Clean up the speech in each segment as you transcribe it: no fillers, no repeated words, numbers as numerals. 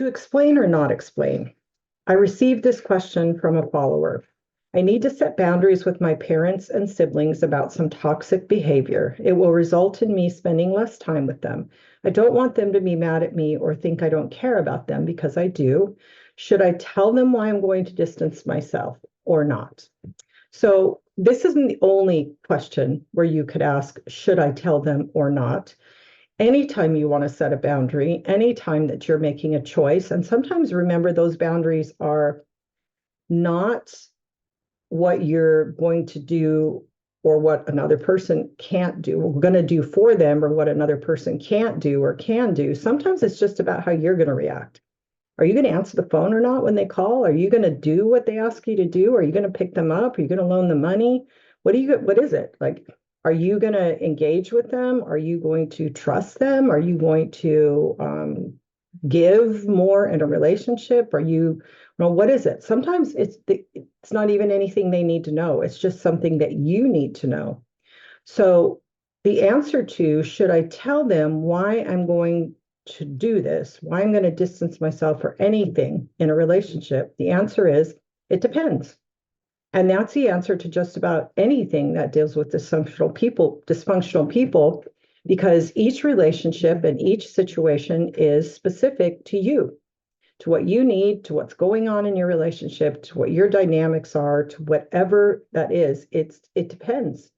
To explain or not explain? I received this question from a follower. I need to set boundaries with my parents and siblings about some toxic behavior. It will result in me spending less time with them. I don't want them to be mad at me or think I don't care about them because I do. Should I tell them why I'm going to distance myself or not? So, this isn't the only question where you could ask, should I tell them or not? Anytime you want to set a boundary, anytime that you're making a choice, and sometimes remember those boundaries are not what you're going to do or what another person can't do, or going to do for them, or what another person can't do or can do. Sometimes it's just about how you're going to react. Are you going to answer the phone or not when they call? Are you going to do what they ask you to do? Are you going to pick them up? Are you going to loan them money? What is it? Like, are you going to engage with them? Are you going to trust them? Are you going to give more in a relationship? Are you, well, what is it? Sometimes it's not even anything they need to know. It's just something that you need to know. So the answer to, should I tell them why I'm going to do this, why I'm going to distance myself for anything in a relationship? The answer is, it depends. And that's the answer to just about anything that deals with dysfunctional people, because each relationship and each situation is specific to you, to what you need, to what's going on in your relationship, to what your dynamics are, to whatever that is. It depends.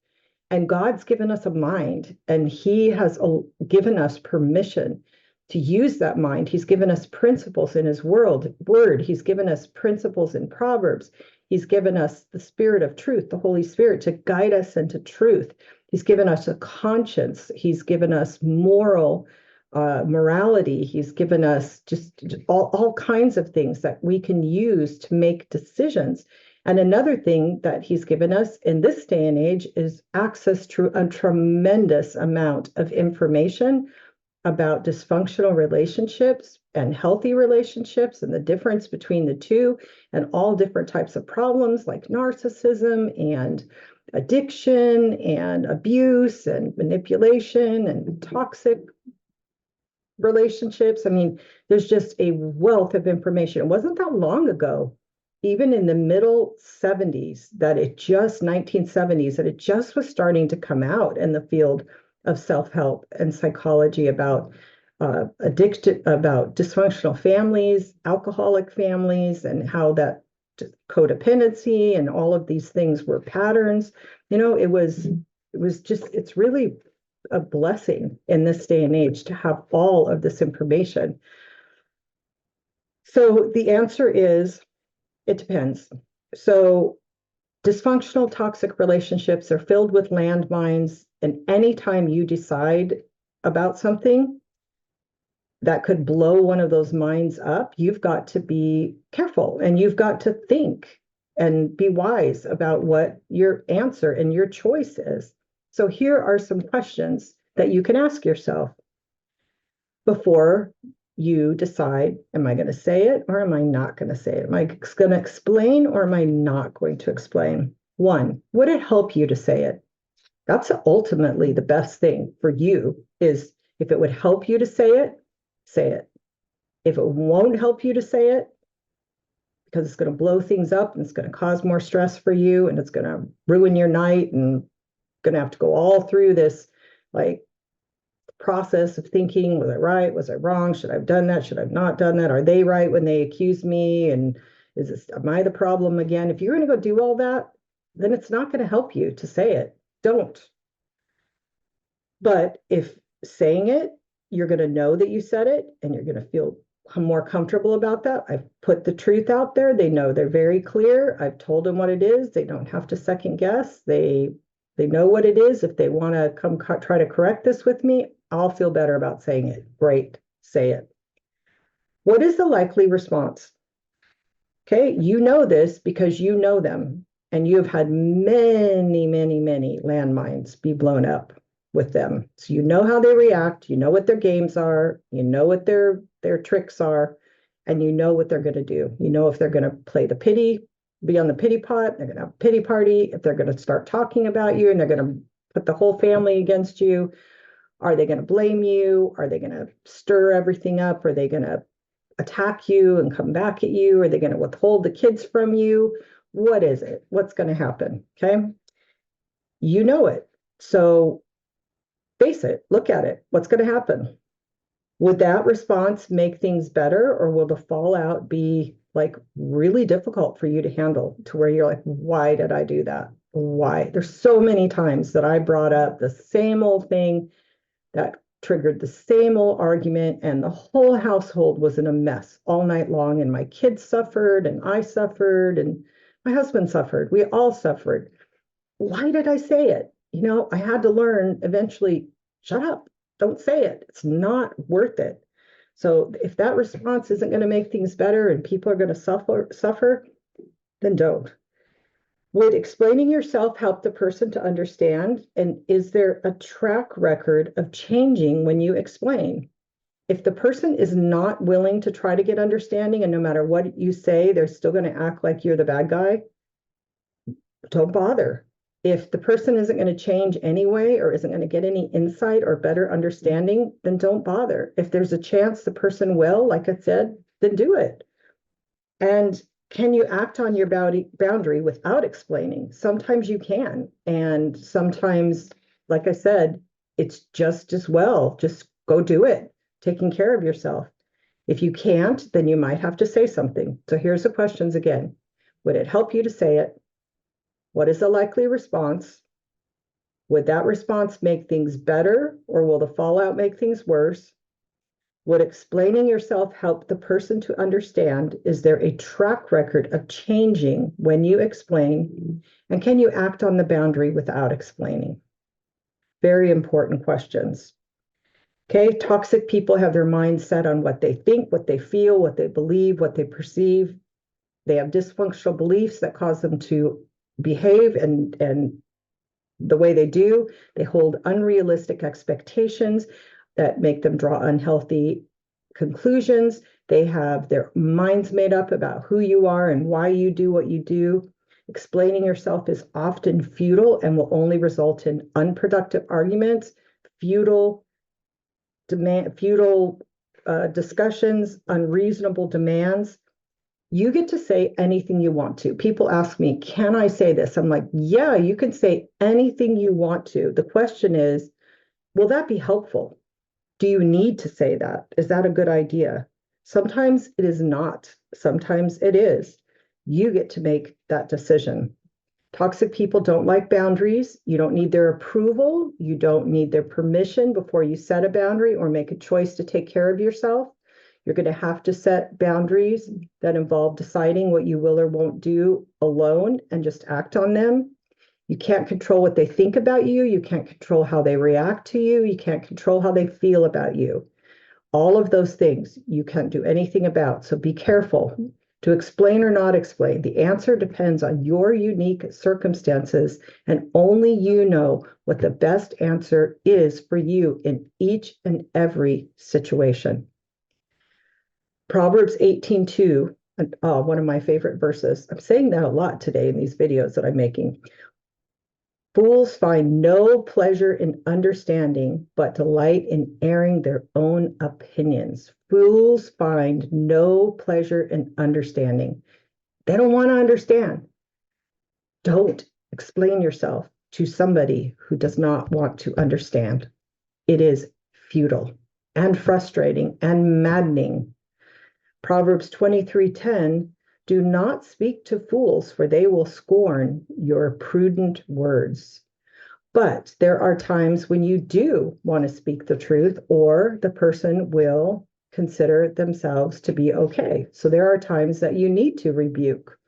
And God's given us a mind, and He has given us permission to use that mind. He's given us principles in His word. He's given us principles in Proverbs. He's given us the Spirit of truth, the Holy Spirit, to guide us into truth. He's given us a conscience. He's given us morality. He's given us just all kinds of things that we can use to make decisions. And another thing that He's given us in this day and age is access to a tremendous amount of information about dysfunctional relationships and healthy relationships and the difference between the two, and all different types of problems like narcissism and addiction and abuse and manipulation and toxic relationships. I mean, there's just a wealth of information. It wasn't that long ago, even in the middle 70s, 1970s, that it just was starting to come out in the field of self-help and psychology about about dysfunctional families, alcoholic families, and how that codependency and all of these things were patterns. It's really a blessing in this day and age to have all of this information. So the answer is, it depends. So dysfunctional toxic relationships are filled with landmines, and anytime you decide about something that could blow one of those mines up, you've got to be careful, and you've got to think and be wise about what your answer and your choice is. So here are some questions that you can ask yourself before you decide, am I going to say it or am I not going to say it? Am I going to explain or am I not going to explain? One, would it help you to say it? That's ultimately the best thing for you, is if it would help you to say it, say it. If it won't help you to say it, because it's going to blow things up and it's going to cause more stress for you and it's going to ruin your night and going to have to go all through this like process of thinking, was I right? Was I wrong? Should I have done that? Should I have not done that? Are they right when they accuse me? And am I the problem again? If you're going to go do all that, then it's not going to help you to say it. Don't. But if saying it, you're going to know that you said it and you're going to feel more comfortable about that. I've put the truth out there. They know, they're very clear. I've told them what it is. They don't have to second guess. They know what it is. If they want to come try to correct this with me, I'll feel better about saying it. Great, say it. What is the likely response? Okay, you know this because you know them, and you have had many, many, many landmines be blown up with them. So you know how they react, you know what their games are, you know what their tricks are, and you know what they're going to do. You know if they're going to play the pity, be on the pity pot, they're going to have a pity party, if they're going to start talking about you and they're going to put the whole family against you. Are they going to blame you? Are they going to stir everything up? Are they going to attack you and come back at you? Are they going to withhold the kids from you? What is it? What's going to happen? Okay. You know it. So face it, look at it. What's going to happen? Would that response make things better, or will the fallout be like really difficult for you to handle to where you're like, why did I do that? Why? There's so many times that I brought up the same old thing that triggered the same old argument, and the whole household was in a mess all night long. And my kids suffered, and I suffered, and my husband suffered. We all suffered. Why did I say it? I had to learn eventually, shut up, don't say it. It's not worth it. So if that response isn't going to make things better and people are going to suffer, then don't. Would explaining yourself help the person to understand? And is there a track record of changing when you explain? If the person is not willing to try to get understanding, and no matter what you say, they're still going to act like you're the bad guy, don't bother. If the person isn't going to change anyway, or isn't going to get any insight or better understanding, then don't bother. If there's a chance the person will, like I said, then do it. And can you act on your boundary without explaining? Sometimes you can. And sometimes, like I said, it's just as well. Just go do it, taking care of yourself. If you can't, then you might have to say something. So here's the questions again. Would it help you to say it? What is the likely response? Would that response make things better, or will the fallout make things worse? Would explaining yourself help the person to understand? Is there a track record of changing when you explain? And can you act on the boundary without explaining? Very important questions. Okay, toxic people have their mind set on what they think, what they feel, what they believe, what they perceive. They have dysfunctional beliefs that cause them to behave and the way they do. They hold unrealistic expectations that make them draw unhealthy conclusions. They have their minds made up about who you are and why you do what you do. Explaining yourself is often futile and will only result in unproductive arguments, futile discussions, unreasonable demands. You get to say anything you want to. People ask me, can I say this? I'm like, yeah, you can say anything you want to. The question is, will that be helpful? Do you need to say that? Is that a good idea? Sometimes it is not. Sometimes it is. You get to make that decision. Toxic people don't like boundaries. You don't need their approval. You don't need their permission before you set a boundary or make a choice to take care of yourself. You're going to have to set boundaries that involve deciding what you will or won't do alone and just act on them. You can't control what they think about you. You can't control how they react to you. You can't control how they feel about you. All of those things you can't do anything about. So be careful to explain or not explain. The answer depends on your unique circumstances, and only you know what the best answer is for you in each and every situation. Proverbs 18:2, one of my favorite verses. I'm saying that a lot today in these videos that I'm making. Fools find no pleasure in understanding, but delight in airing their own opinions. Fools find no pleasure in understanding. They don't want to understand. Don't explain yourself to somebody who does not want to understand. It is futile and frustrating and maddening. Proverbs 23:10, do not speak to fools, for they will scorn your prudent words. But there are times when you do want to speak the truth, or the person will consider themselves to be okay. So there are times that you need to rebuke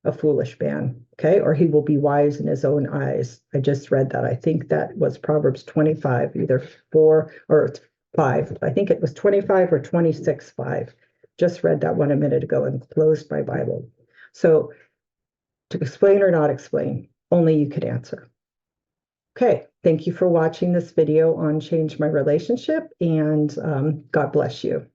a foolish man, okay? Or he will be wise in his own eyes. I just read that. I think that was Proverbs 25, either 4 or 5. I think it was 25 or 26:5. Just read that one a minute ago and closed my Bible. So to explain or not explain, only you could answer. Okay, thank you for watching this video on Change My Relationship, and God bless you.